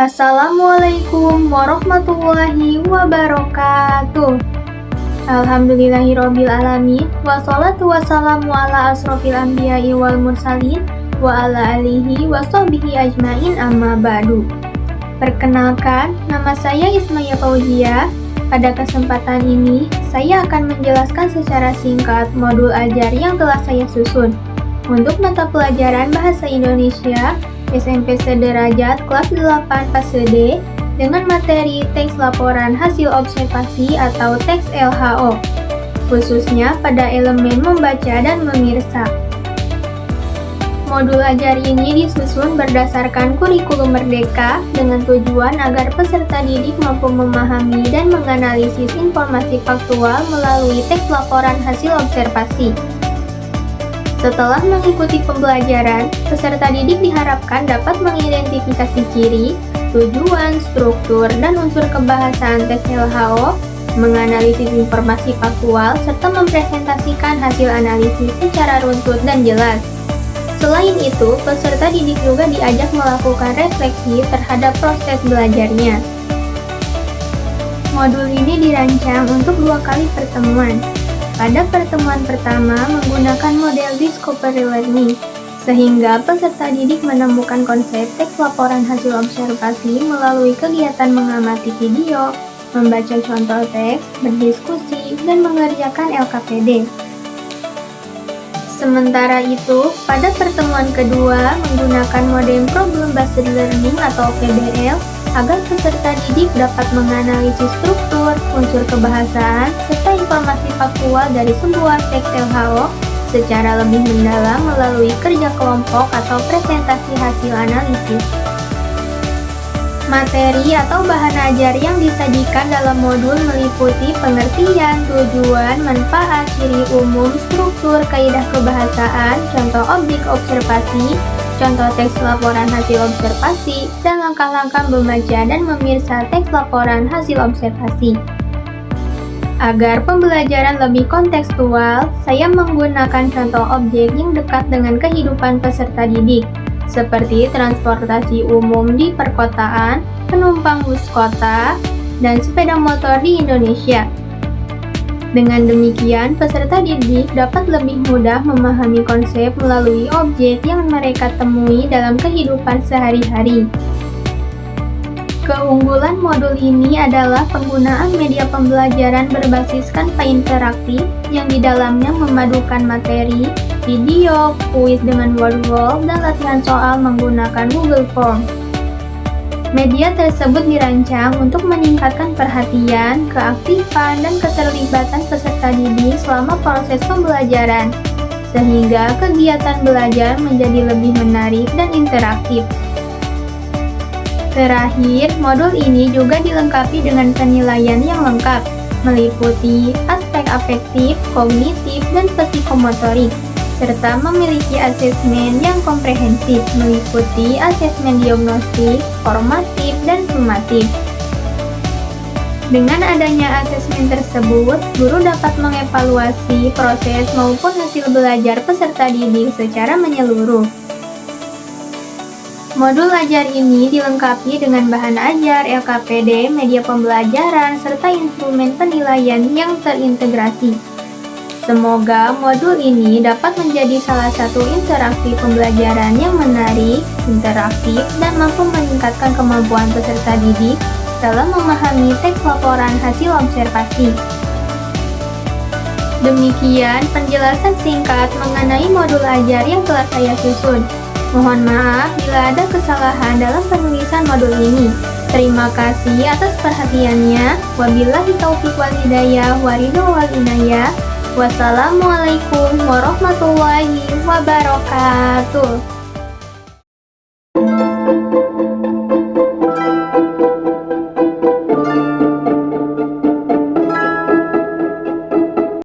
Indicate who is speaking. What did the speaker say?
Speaker 1: Assalamualaikum warahmatullahi wabarakatuh. Alhamdulillahirrabbilalamin. Wassalatu wassalamu ala asrofil anbiya'i wal mursalin wa ala alihi wa sahbihi ajmain amma ba'du. Perkenalkan, nama saya Ismaya Fauzia. Pada kesempatan ini, saya akan menjelaskan secara singkat modul ajar yang telah saya susun. Untuk mata pelajaran Bahasa Indonesia, SMP Sederajat kelas 8 fase D dengan materi teks laporan hasil observasi atau teks LHO, khususnya pada elemen membaca dan memirsa. Modul ajar ini disusun berdasarkan kurikulum Merdeka dengan tujuan agar peserta didik mampu memahami dan menganalisis informasi faktual melalui teks laporan hasil observasi. Setelah mengikuti pembelajaran, peserta didik diharapkan dapat mengidentifikasi ciri, tujuan, struktur, dan unsur kebahasaan teks LHO, menganalisis informasi faktual, serta mempresentasikan hasil analisis secara runtut dan jelas. Selain itu, peserta didik juga diajak melakukan refleksi terhadap proses belajarnya. Modul ini dirancang untuk 2 kali pertemuan. Pada pertemuan pertama menggunakan model discovery learning, sehingga peserta didik menemukan konsep teks laporan hasil observasi melalui kegiatan mengamati video, membaca contoh teks, berdiskusi, dan mengerjakan LKPD. Sementara itu, pada pertemuan kedua menggunakan model problem based learning atau PBL, agar peserta didik dapat menganalisis struktur, unsur kebahasaan, serta informasi faktual dari sebuah teks LHO secara lebih mendalam melalui kerja kelompok atau presentasi hasil analisis. Materi atau bahan ajar yang disajikan dalam modul meliputi pengertian, tujuan, manfaat, ciri umum, struktur, kaidah kebahasaan, contoh objek observasi, contoh teks laporan hasil observasi, dan langkah-langkah membaca dan memirsa teks laporan hasil observasi. Agar pembelajaran lebih kontekstual, saya menggunakan contoh objek yang dekat dengan kehidupan peserta didik, seperti transportasi umum di perkotaan, penumpang bus kota, dan sepeda motor di Indonesia. Dengan demikian, peserta didik dapat lebih mudah memahami konsep melalui objek yang mereka temui dalam kehidupan sehari-hari. Keunggulan modul ini adalah penggunaan media pembelajaran berbasis kanva interaktif yang di dalamnya memadukan materi, video, kuis dengan word wall, dan latihan soal menggunakan Google Form. Media tersebut dirancang untuk meningkatkan perhatian, keaktifan, dan keterlibatan peserta didik selama proses pembelajaran, sehingga kegiatan belajar menjadi lebih menarik dan interaktif. Terakhir, modul ini juga dilengkapi dengan penilaian yang lengkap, meliputi aspek afektif, kognitif, dan psikomotorik, serta memiliki asesmen yang komprehensif, meliputi asesmen diagnostik, formatif, dan sumatif. Dengan adanya asesmen tersebut, guru dapat mengevaluasi proses maupun hasil belajar peserta didik secara menyeluruh. Modul ajar ini dilengkapi dengan bahan ajar, LKPD, media pembelajaran, serta instrumen penilaian yang terintegrasi. Semoga modul ini dapat menjadi salah satu interaksi pembelajaran yang menarik, interaktif, dan mampu meningkatkan kemampuan peserta didik dalam memahami teks laporan hasil observasi. Demikian penjelasan singkat mengenai modul ajar yang telah saya susun. Mohon maaf bila ada kesalahan dalam penulisan modul ini. Terima kasih atas perhatiannya. Wabillahi taufiq wal hidayah wa ridho wal inayah. Wassalamualaikum warahmatullahi wabarakatuh.